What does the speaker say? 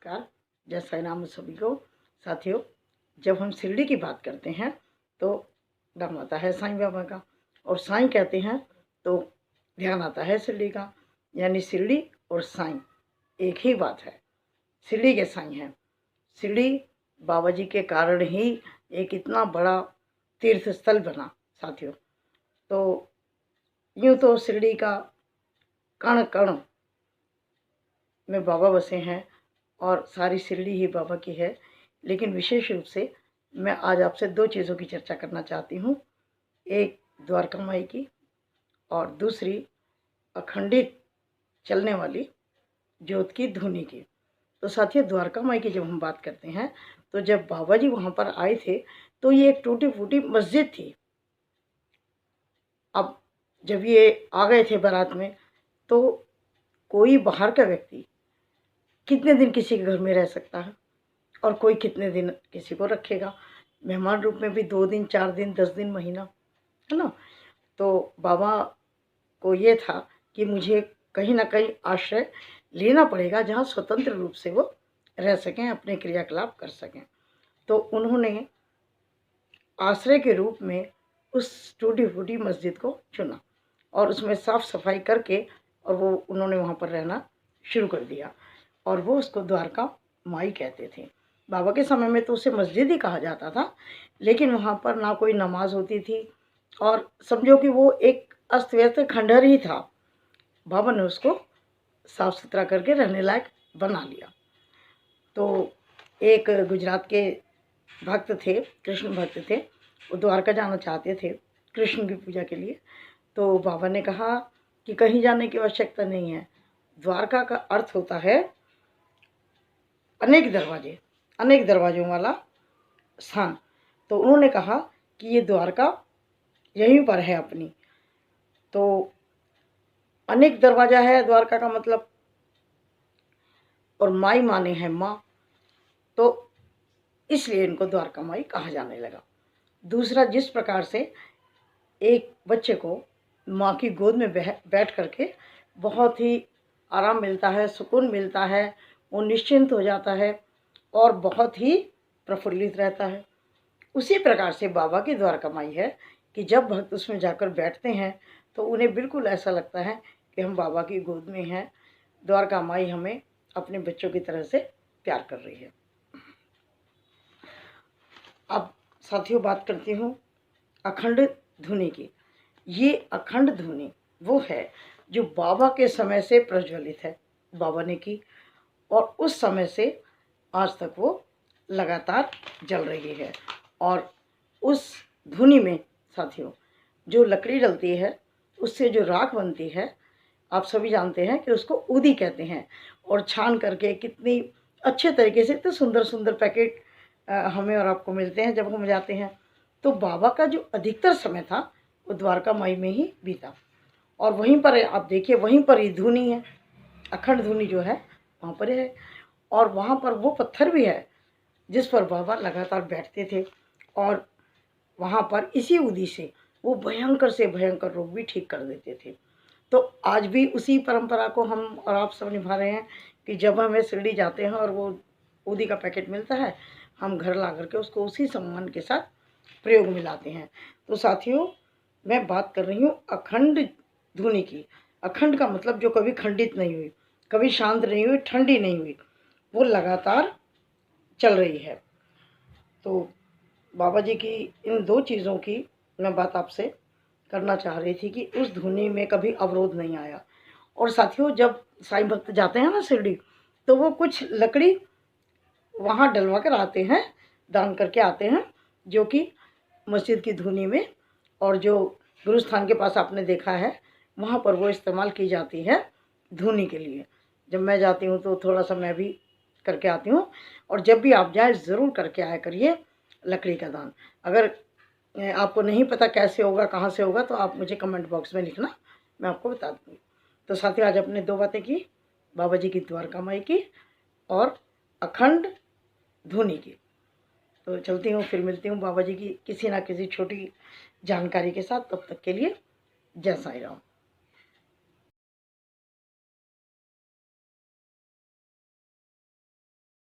नमस्कार, जय साई राम सभी को। साथियों, जब हम शिरडी की बात करते हैं तो नाम आता है साईं बाबा का, और साईं कहते हैं तो ध्यान आता है शिरडी का। यानी शिरडी और साईं एक ही बात है। शिरडी के साईं हैं। शिरडी बाबा जी के कारण ही एक इतना बड़ा तीर्थ स्थल बना साथियों। तो यूँ तो शिरडी का कण कण में बाबा बसे हैं और सारी शिरडी ही बाबा की है। लेकिन विशेष रूप से मैं आज आपसे दो चीज़ों की चर्चा करना चाहती हूँ। एक द्वारका माई की और दूसरी अखंडित चलने वाली ज्योत की धुनी की। तो साथियों, द्वारका माई की जब हम बात करते हैं तो जब बाबा जी वहाँ पर आए थे तो ये एक टूटी फूटी मस्जिद थी। अब जब ये आ गए थे बारात में तो कोई बाहर का व्यक्ति कितने दिन किसी के घर में रह सकता है और कोई कितने दिन किसी को रखेगा। मेहमान रूप में भी 2 दिन, 4 दिन, 10 दिन, महीना, है ना। तो बाबा को ये था कि मुझे कहीं ना कहीं आश्रय लेना पड़ेगा जहाँ स्वतंत्र रूप से वो रह सकें, अपने क्रियाकलाप कर सकें। तो उन्होंने आश्रय के रूप में उस टूटी फूटी मस्जिद को चुना और उसमें साफ़ सफाई करके और वो उन्होंने वहाँ पर रहना शुरू कर दिया और वो उसको द्वारका माई कहते थे। बाबा के समय में तो उसे मस्जिद ही कहा जाता था, लेकिन वहाँ पर ना कोई नमाज होती थी और समझो कि वो एक अस्त व्यस्त खंडहर ही था। बाबा ने उसको साफ़ सुथरा करके रहने लायक बना लिया। तो एक गुजरात के भक्त थे, कृष्ण भक्त थे, वो द्वारका जाना चाहते थे कृष्ण की पूजा के लिए। तो बाबा ने कहा कि कहीं जाने की आवश्यकता नहीं है। द्वारका का अर्थ होता है अनेक दरवाजे, अनेक दरवाजों वाला स्थान। तो उन्होंने कहा कि ये द्वारका यहीं पर है अपनी। तो अनेक दरवाजा है द्वारका का मतलब, और माई माने हैं माँ, तो इसलिए इनको द्वारका माई कहा जाने लगा। दूसरा, जिस प्रकार से एक बच्चे को माँ की गोद में बैठ करके बहुत ही आराम मिलता है, सुकून मिलता है, वो निश्चिंत हो जाता है और बहुत ही प्रफुल्लित रहता है, उसी प्रकार से बाबा की द्वारका माई है कि जब भक्त उसमें जाकर बैठते हैं तो उन्हें बिल्कुल ऐसा लगता है कि हम बाबा की गोद में हैं। द्वारका माई हमें अपने बच्चों की तरह से प्यार कर रही है। अब साथियों, बात करती हूँ अखंड धुनी की। ये अखंड धुनी वो है जो बाबा के समय से प्रज्वलित है, बाबा ने की, और उस समय से आज तक वो लगातार जल रही है। और उस धुनी में साथियों जो लकड़ी डलती है उससे जो राख बनती है, आप सभी जानते हैं कि उसको ऊदी कहते हैं। और छान करके कितनी अच्छे तरीके से, इतने सुंदर सुंदर पैकेट हमें और आपको मिलते हैं जब हम जाते हैं। तो बाबा का जो अधिकतर समय था वो द्वारका माई में ही बीता, और वहीं पर आप देखिए, वहीं पर ही धुनी है, अखंड धुनी जो है वहाँ पर है। और वहाँ पर वो पत्थर भी है जिस पर बाबा लगातार बैठते थे, और वहाँ पर इसी उदी से वो भयंकर से भयंकर रोग भी ठीक कर देते थे। तो आज भी उसी परंपरा को हम और आप सब निभा रहे हैं कि जब हमें शिरडी जाते हैं और वो उदी का पैकेट मिलता है, हम घर ला करके उसको उसी सम्मान के साथ प्रयोग में लाते हैं। तो साथियों, मैं बात कर रही हूँ अखंड धुनी की। अखंड का मतलब जो कभी खंडित नहीं हुई, कभी शांत नहीं हुई, ठंडी नहीं हुई, वो लगातार चल रही है। तो बाबा जी की इन दो चीज़ों की मैं बात आपसे करना चाह रही थी कि उस धुनी में कभी अवरोध नहीं आया। और साथियों, जब साईं भक्त जाते हैं ना शिरडी, तो वो कुछ लकड़ी वहाँ डलवा कर आते हैं, दान करके आते हैं, जो कि मस्जिद की धुनी में, और जो गुरुस्थान के पास आपने देखा है वहाँ पर वो इस्तेमाल की जाती है धुनी के लिए। जब मैं जाती हूँ तो थोड़ा सा मैं भी करके आती हूँ, और जब भी आप जाए ज़रूर करके आया करिए लकड़ी का दान। अगर आपको नहीं पता कैसे होगा, कहाँ से होगा, तो आप मुझे कमेंट बॉक्स में लिखना, मैं आपको बता दूँगी। तो साथियों, आज अपने दो बातें की, बाबा जी की द्वारका माई की और अखंड धुनी की। तो चलती हूँ, फिर मिलती हूँ बाबा जी की किसी ना किसी छोटी जानकारी के साथ। तब तक के लिए जय साईं राम।